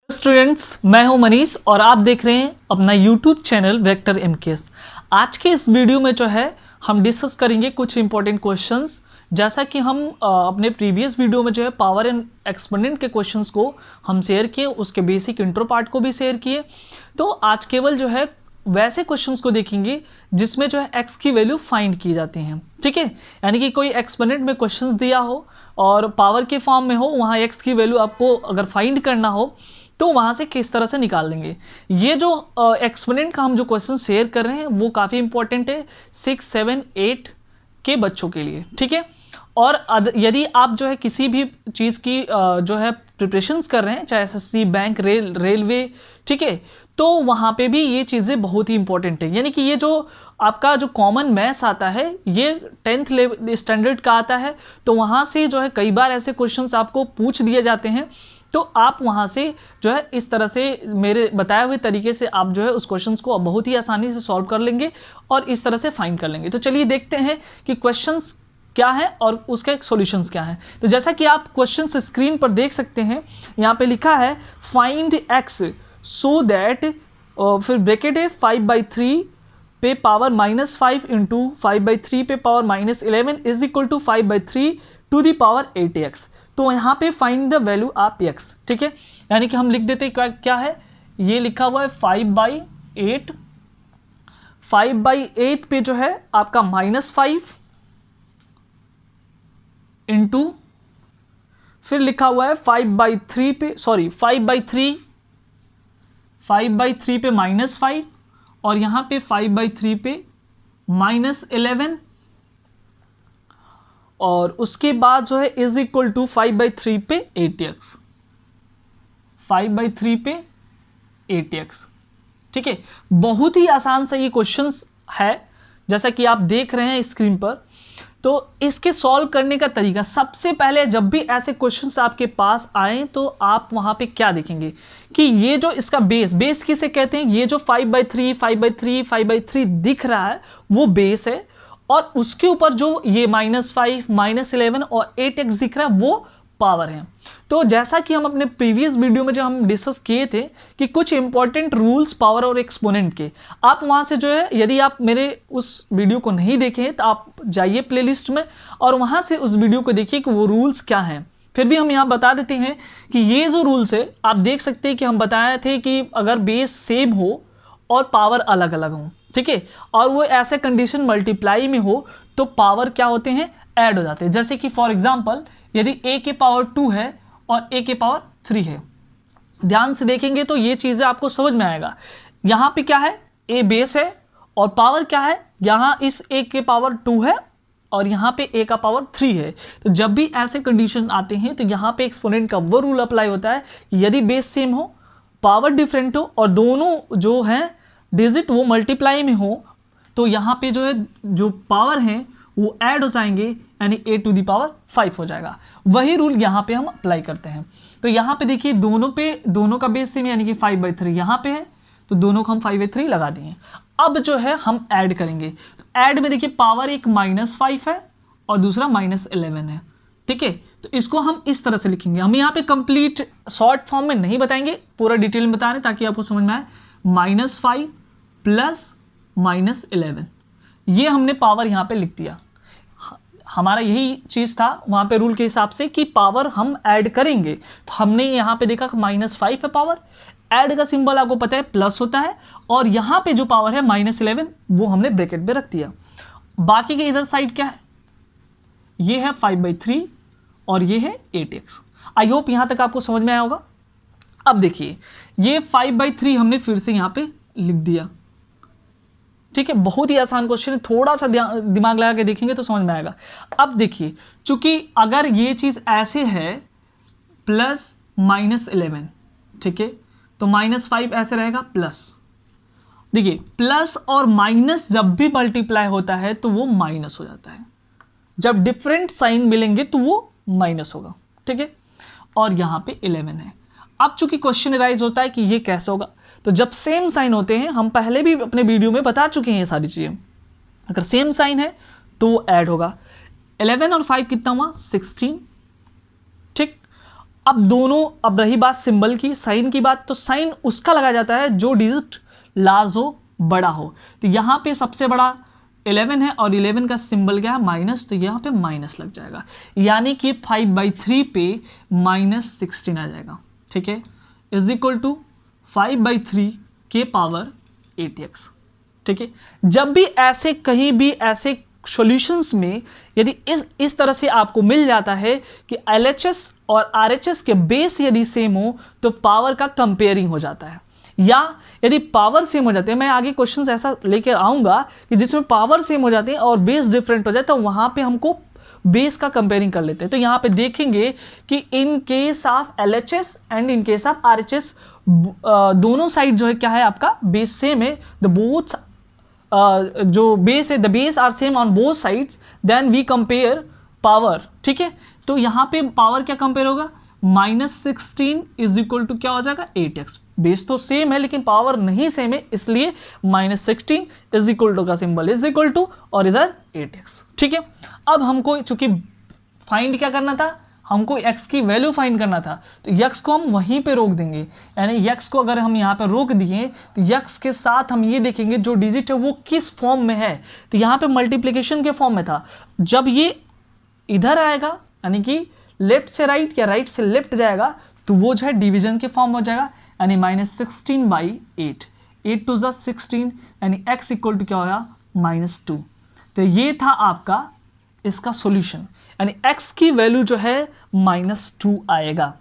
Students, मैं हूं मनीष और आप देख रहे हैं अपना यूट्यूब चैनल वेक्टर एमकेएस। आज के इस वीडियो में जो है हम डिस्कस करेंगे कुछ इंपॉर्टेंट क्वेश्चंस। जैसा कि हम अपने प्रीवियस वीडियो में जो है पावर एंड एक्सपोनेंट के क्वेश्चंस को हम शेयर किए, उसके बेसिक इंट्रो पार्ट को भी शेयर किए। तो आज केवल जो है वैसे क्वेश्चंस को देखेंगे जिसमें जो है एक्स की वैल्यू फाइंड की जाती हैं। ठीक है, यानी कि कोई एक्सपोनेंट में क्वेश्चंस दिया हो और पावर के फॉर्म में हो, वहाँ एक्स की वैल्यू आपको अगर फाइंड करना हो तो वहाँ से किस तरह से निकाल लेंगे। ये जो एक्सपोनेंट का हम जो क्वेश्चन शेयर कर रहे हैं वो काफ़ी इंपॉर्टेंट है 6, 7, 8 के बच्चों के लिए। ठीक है, और यदि आप जो है किसी भी चीज़ की जो है प्रिपरेशंस कर रहे हैं, चाहे एसएससी, बैंक, रेलवे, ठीक है, तो वहाँ पे भी ये चीज़ें बहुत ही इंपॉर्टेंट है। यानी कि ये जो आपका जो कॉमन मैथ्स आता है ये 10th लेवल स्टैंडर्ड का आता है, तो वहाँ से जो है कई बार ऐसे क्वेश्चंस आपको पूछ दिए जाते हैं, तो आप वहाँ से जो है इस तरह से मेरे बताए हुए तरीके से आप जो है उस क्वेश्चंस को बहुत ही आसानी से सॉल्व कर लेंगे और इस तरह से फाइंड कर लेंगे। तो चलिए देखते हैं कि क्वेश्चंस क्या है और उसके सॉल्यूशंस क्या है। तो जैसा कि आप क्वेश्चंस स्क्रीन पर देख सकते हैं, यहाँ पे लिखा है फाइंड एक्स सो दैट फिर ब्रैकेट है 5/3 पे पावर -5 इंटू 5/3 पे power -11 is equal to 5/3 to the power 8x। तो यहाँ पे find the value of x। ठीक है, यानी कि हम लिख देते हैं क्या है, ये लिखा हुआ है 5/8। 5/8 पे जो है आपका -5 इंटू फिर लिखा हुआ है 5/3 पे, सॉरी 5/3 पे -5 और यहाँ पे 5/3 पे -11 और उसके बाद जो है इज इक्वल टू 5/3 पे 8x। 5/3 पे 8x। ठीक है, बहुत ही आसान सा ये क्वेश्चंस है जैसा कि आप देख रहे हैं स्क्रीन पर। तो इसके सॉल्व करने का तरीका, सबसे पहले जब भी ऐसे क्वेश्चंस आपके पास आए तो आप वहां पे क्या देखेंगे कि ये जो इसका बेस किसे कहते हैं, ये जो 5/3 5/3 5/3 दिख रहा है वो बेस है, और उसके ऊपर जो ये -5 -11 और 8x दिख रहा है वो पावर है। तो जैसा कि हम अपने प्रीवियस वीडियो में जो हम डिस्कस किए थे कि कुछ इंपॉर्टेंट रूल्स पावर और एक्सपोनेंट के, आप वहां से जो है यदि आप मेरे उस वीडियो को नहीं देखे तो आप जाइए प्लेलिस्ट में और वहां से उस वीडियो को देखिए कि वो रूल्स क्या हैं। फिर भी हम यहाँ बता देते हैं कि ये जो रूल्स है आप देख सकते हैं कि हम बताए थे कि अगर बेस सेम हो और पावर अलग अलग हो, ठीक है, और वो ऐसे कंडीशन मल्टीप्लाई में हो तो पावर क्या होते हैं, ऐड हो जाते हैं। जैसे कि फॉर एग्जांपल यदि a के पावर 2 है और a के पावर 3 है, ध्यान से देखेंगे तो ये चीजें आपको समझ में आएगा। यहां पे क्या है, a बेस है और पावर क्या है, यहां इस a के पावर 2 है और यहां पे a का पावर 3 है। तो जब भी ऐसे कंडीशन आते हैं तो यहां पे एक्सपोनेंट का वो रूल अप्लाई होता है कि यदि बेस सेम हो, पावर डिफरेंट हो और दोनों जो है डिजिट वो मल्टीप्लाई में हो, तो यहाँ पे जो है जो पावर है वो ऐड हो जाएंगे, यानी a टू द पावर 5 हो जाएगा। वही रूल यहाँ पे हम अप्लाई करते हैं। तो यहाँ पे देखिए दोनों का बेस सेम, यानी कि 5/3 यहाँ पे है तो दोनों को हम 5/3 लगा दिए। अब जो है हम ऐड करेंगे, तो ऐड में देखिए पावर एक -5 है और दूसरा -11 है। ठीक है, तो इसको हम इस तरह से लिखेंगे। हम यहाँ पे कंप्लीट शॉर्ट फॉर्म में नहीं बताएंगे, पूरा डिटेल में बता रहे ताकि आपको समझ में आए। -5 प्लस -11, ये हमने पावर यहाँ पे लिख दिया। हमारा यही चीज था वहां पे रूल के हिसाब से कि पावर हम ऐड करेंगे, तो हमने यहाँ पे देखा -5 है पावर, ऐड का सिंबल आपको पता है प्लस होता है, और यहाँ पे जो पावर है -11 वो हमने ब्रैकेट में रख दिया। बाकी के इधर साइड क्या है, ये है 5/3 और ये है 8x। आई होप यहां तक आपको समझ में आया होगा। अब देखिए ये 5/3 हमने फिर से यहाँ पे लिख दिया। ठीक है, बहुत ही आसान क्वेश्चन है, थोड़ा सा दिमाग लगा के देखेंगे तो समझ में आएगा। अब देखिए चूंकि अगर ये चीज ऐसे है +-11, ठीक है, तो -5 ऐसे रहेगा प्लस। देखिए प्लस और माइनस जब भी मल्टीप्लाई होता है तो वो माइनस हो जाता है, जब डिफरेंट साइन मिलेंगे तो वो माइनस होगा। ठीक है, और यहाँ पे 11 है। अब चूंकि क्वेश्चन राइज होता है कि ये कैसे होगा, तो जब सेम साइन होते हैं, हम पहले भी अपने वीडियो में बता चुके हैं ये सारी चीजें, अगर सेम साइन है तो वो ऐड होगा। 11 और 5 कितना हुआ, 16। ठीक, अब रही बात सिंबल की, साइन की बात, तो साइन उसका लगाया जाता है जो डिजिट लार्ज हो, बड़ा हो। तो यहाँ पे सबसे बड़ा 11 है और 11 का सिंबल क्या है, माइनस, तो यहाँ पे माइनस लग जाएगा, यानी कि 5/3 पे -16 आ जाएगा। ठीक है, इज इक्वल टू 5/3 के पावर 8x। ठीक है, जब भी ऐसे कहीं भी ऐसे सॉल्यूशंस में यदि इस तरह से आपको मिल जाता है कि LHS और RHS के बेस यदि सेम हो तो पावर का कंपेयरिंग हो जाता है, या यदि पावर सेम हो जाते हैं, मैं आगे क्वेश्चंस ऐसा लेकर आऊंगा कि जिसमें पावर सेम हो जाते हैं और बेस डिफरेंट हो जाए, तो वहां पे हमको बेस का कंपेयरिंग कर लेते हैं। तो यहां पे देखेंगे कि in case of LHS and in case of RHS दोनों साइड जो है क्या है, आपका बेस सेम है, द बोथ जो बेस है, the base are same on both sides, then we compare power. ठीक है, तो यहां पे पावर क्या कंपेयर होगा, -16 इज इक्वल टू क्या हो जाएगा, 8x। बेस तो सेम है लेकिन पावर नहीं सेम है, इसलिए -16 इज इक्वल टू का सिंबल इज इक्वल टू और इधर 8x। ठीक है, अब हमको चूंकि फाइंड क्या करना था, हमको x की वैल्यू फाइंड करना था, तो x को हम वहीं पे रोक देंगे, यानी x को अगर हम यहाँ पे रोक दिए तो x के साथ हम ये देखेंगे जो डिजिट है वो किस फॉर्म में है। तो यहाँ पे मल्टीप्लिकेशन के फॉर्म में था, जब ये इधर आएगा यानी कि लेफ्ट से राइट या राइट से लेफ्ट जाएगा तो वो जो है डिवीजन के फॉर्म हो जाएगा, यानी -16/8, 8 2 16, यानी x इक्वल टू क्या होगा, -2। तो ये था आपका इसका सॉल्यूशन, यानी x की वैल्यू जो है -2 आएगा।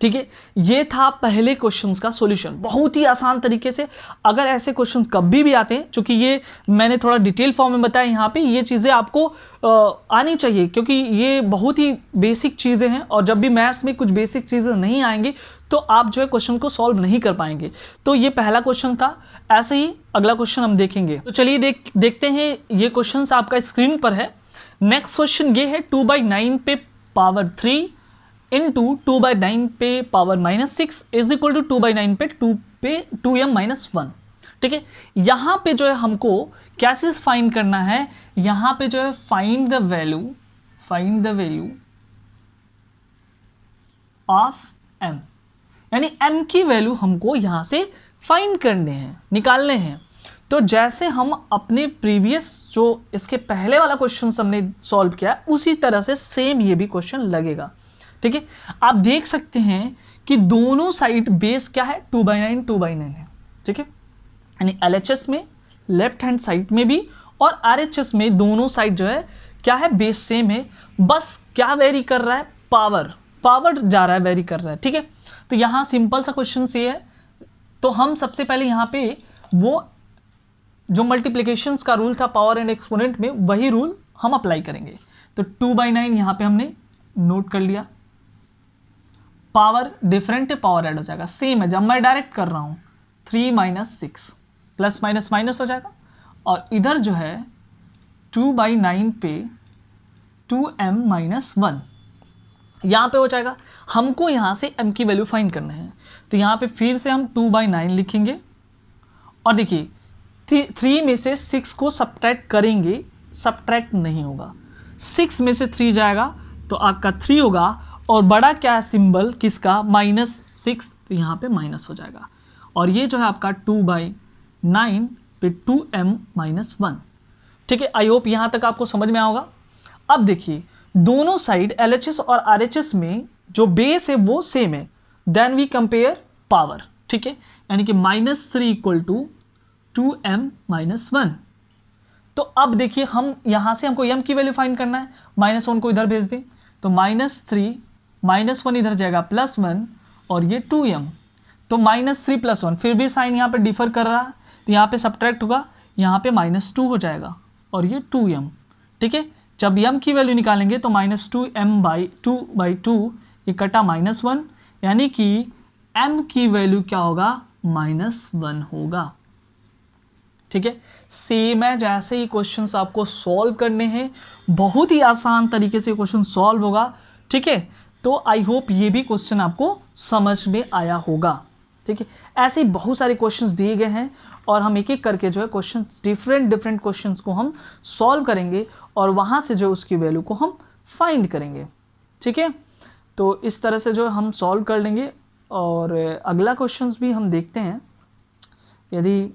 ठीक है, ये था पहले क्वेश्चंस का सॉल्यूशन, बहुत ही आसान तरीके से। अगर ऐसे क्वेश्चंस कभी भी आते हैं, क्योंकि ये मैंने थोड़ा डिटेल फॉर्म में बताया, यहाँ पे ये चीज़ें आपको आनी चाहिए क्योंकि ये बहुत ही बेसिक चीज़ें हैं, और जब भी मैथ्स में कुछ बेसिक चीज़ें नहीं आएंगी तो आप जो है क्वेश्चन को सॉल्व नहीं कर पाएंगे। तो ये पहला क्वेश्चन था, ऐसे ही अगला क्वेश्चन हम देखेंगे। तो चलिए देखते हैं, ये क्वेश्चन आपका स्क्रीन पर है। नेक्स्ट क्वेश्चन ये है 2/9 पे पावर 3 इंटू 2/9 पे पावर -6 इज इक्वल टू 2/9 पे 2m-1। ठीक है, यहां पे जो है हमको क्या चीज फाइंड करना है, यहां पे जो है find the value of m, यानी m की वैल्यू हमको यहां से फाइंड करने हैं, निकालने हैं। तो जैसे हम अपने प्रीवियस जो इसके पहले वाला क्वेश्चन हमने सॉल्व किया उसी तरह से सेम ये भी क्वेश्चन लगेगा। ठीक है, आप देख सकते हैं कि दोनों साइड बेस क्या है, 2/9 है। ठीक है, यानी LHS में लेफ्ट हैंड साइड में भी और RHS में दोनों साइड जो है क्या है, बेस सेम है, बस क्या वेरी कर रहा है, पावर जा रहा है, वेरी कर रहा है। ठीक है, तो यहां सिंपल सा क्वेश्चन ये है, तो हम सबसे पहले यहां पे वो जो मल्टीप्लिकेशंस का रूल था पावर एंड एक्सपोनेंट में, वही रूल हम अप्लाई करेंगे। तो 2/9 यहां पे हमने नोट कर लिया, पावर डिफरेंट है, पावर ऐड हो जाएगा, सेम है, जब मैं डायरेक्ट कर रहा हूं 3 - 6 प्लस माइनस माइनस हो जाएगा, और इधर जो है 2/9 पे 2m-1 यहां पे हो जाएगा। हमको यहां से m की वैल्यू फाइंड करना है, तो यहां पे फिर से हम 2/9 लिखेंगे, और देखिए 3 में से 6 को सब्ट्रैक्ट करेंगे, सब्ट्रैक्ट नहीं होगा, 6 में से 3 जाएगा तो आपका 3 होगा, और बड़ा क्या है सिंबल किसका, -6, तो यहाँ पे माइनस हो जाएगा, और ये जो है आपका 2/9 पे 2m-1। ठीक है, आई होप यहाँ तक आपको समझ में आया होगा। अब देखिए दोनों साइड LHS और RHS में जो बेस है वो सेम है, देन वी कंपेयर पावर। ठीक है, यानी कि -3 इक्वल टू 2m-1। तो अब देखिए हम यहाँ से हमको m की वैल्यू फाइंड करना है, -1 को इधर भेज दें, तो -3 -1 इधर जाएगा +1, और ये 2m, तो -3 + 1, फिर भी साइन यहाँ पे डिफर कर रहा है, तो यहाँ पे सब्ट्रैक्ट होगा, यहाँ पे -2 हो जाएगा, और ये 2m। ठीक है, जब m की वैल्यू निकालेंगे तो -2m/2 ये कटा -1, यानी कि m की वैल्यू क्या होगा, -1 होगा। ठीक है, सेम है, जैसे ही क्वेश्चंस आपको सॉल्व करने हैं, बहुत ही आसान तरीके से क्वेश्चन सॉल्व होगा। ठीक है, तो आई होप ये भी क्वेश्चन आपको समझ में आया होगा। ठीक है, ऐसे ही बहुत सारे क्वेश्चंस दिए गए हैं, और हम एक एक करके जो है क्वेश्चंस डिफरेंट क्वेश्चंस को हम सॉल्व करेंगे, और वहाँ से जो उसकी वैल्यू को हम फाइंड करेंगे। ठीक है, तो इस तरह से जो हम सॉल्व कर लेंगे। और अगला क्वेश्चंस भी हम देखते हैं यदि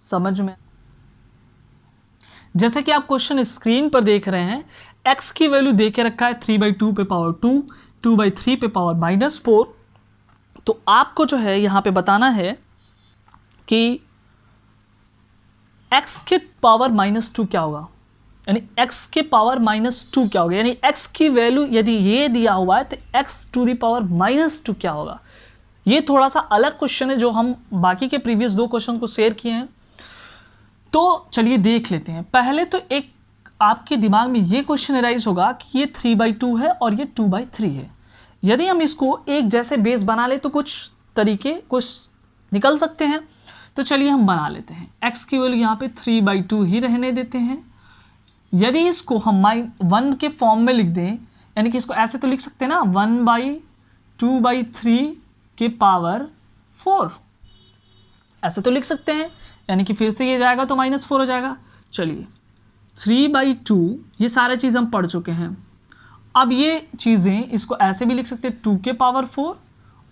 समझ में। जैसे कि आप क्वेश्चन स्क्रीन पर देख रहे हैं, x की वैल्यू दे के रखा है 3/2 पे पावर 2, 2/3 पे पावर -4। तो आपको जो है यहाँ पे बताना है कि x के पावर -2 क्या होगा, यानी x के पावर -2 क्या होगा, यानी x की वैल्यू यदि ये दिया हुआ है तो x टू द पावर -2 क्या होगा। ये थोड़ा सा अलग क्वेश्चन है जो हम बाकी के प्रीवियस 2 क्वेश्चन को शेयर किए हैं। तो चलिए देख लेते हैं। पहले तो एक आपके दिमाग में ये क्वेश्चन अराइज होगा कि ये 3/2 है और ये 2/3 है। यदि हम इसको एक जैसे बेस बना ले तो कुछ तरीके कुछ निकल सकते हैं। तो चलिए हम बना लेते हैं। x की वैल्यू यहाँ पे 3/2 ही रहने देते हैं। यदि इसको हम 1 के फॉर्म में लिख दें, यानी कि इसको ऐसे तो लिख सकते हैं ना, 1/2/3 के पावर 4, ऐसे तो लिख सकते हैं। यानी कि फिर से ये जाएगा तो -4 हो जाएगा। चलिए 3/2 ये सारे चीज़ हम पढ़ चुके हैं। अब ये चीज़ें इसको ऐसे भी लिख सकते हैं 2 के पावर 4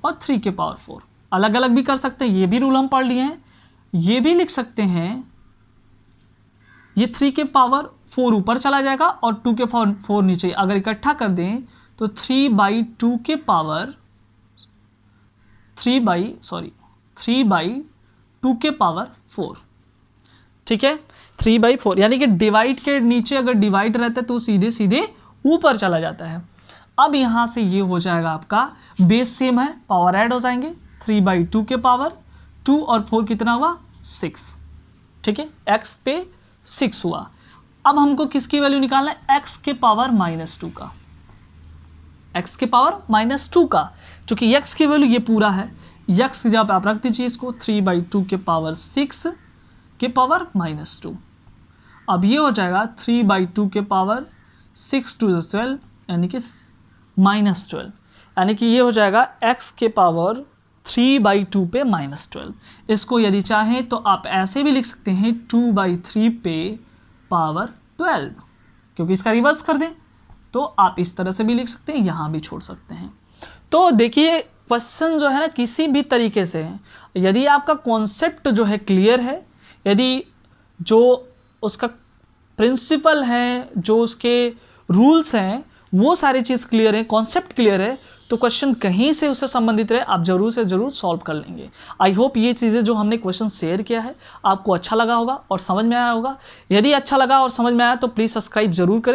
और 3 के पावर 4, अलग अलग भी कर सकते हैं। ये भी रूल हम पढ़ लिए हैं। ये भी लिख सकते हैं, ये 3 के पावर 4 ऊपर चला जाएगा और 2 के पावर 4 नीचे। अगर इकट्ठा कर दें तो 3/2 के पावर 3/2 के पावर 4, ठीक है, 3/4। यानी कि डिवाइड के नीचे अगर डिवाइड रहता है तो सीधे सीधे ऊपर चला जाता है। अब यहाँ से ये हो जाएगा आपका बेस सेम है, पावर ऐड हो जाएंगे। 3/2 के पावर 2 और 4 कितना हुआ 6, ठीक है, x पे 6 हुआ। अब हमको किसकी वैल्यू निकालना है, x के पावर -2 का, x के पावर -2 का। चूंकि x की वैल्यू ये पूरा है, x की जगह आप रख दीजिए इसको 3/2 के पावर 6 के पावर -2। अब ये हो जाएगा 3/2 के पावर 6 to 12, यानी कि -12, यानी कि ये हो जाएगा x के पावर 3/2 पे -12। इसको यदि चाहें तो आप ऐसे भी लिख सकते हैं 2/3 पे पावर 12, क्योंकि इसका रिवर्स कर दें तो आप इस तरह से भी लिख सकते हैं, यहाँ भी छोड़ सकते हैं। तो देखिए क्वेश्चन जो है ना किसी भी तरीके से है, यदि आपका कॉन्सेप्ट जो है क्लियर है, यदि जो उसका प्रिंसिपल है, जो उसके रूल्स हैं, वो सारी चीज़ क्लियर है, कॉन्सेप्ट क्लियर है, तो क्वेश्चन कहीं से उससे संबंधित रहे आप जरूर से जरूर सॉल्व कर लेंगे। आई होप ये चीज़ें जो हमने क्वेश्चन शेयर किया है आपको अच्छा लगा होगा और समझ में आया होगा। यदि अच्छा लगा और समझ में आया तो प्लीज़ सब्सक्राइब जरूर करें।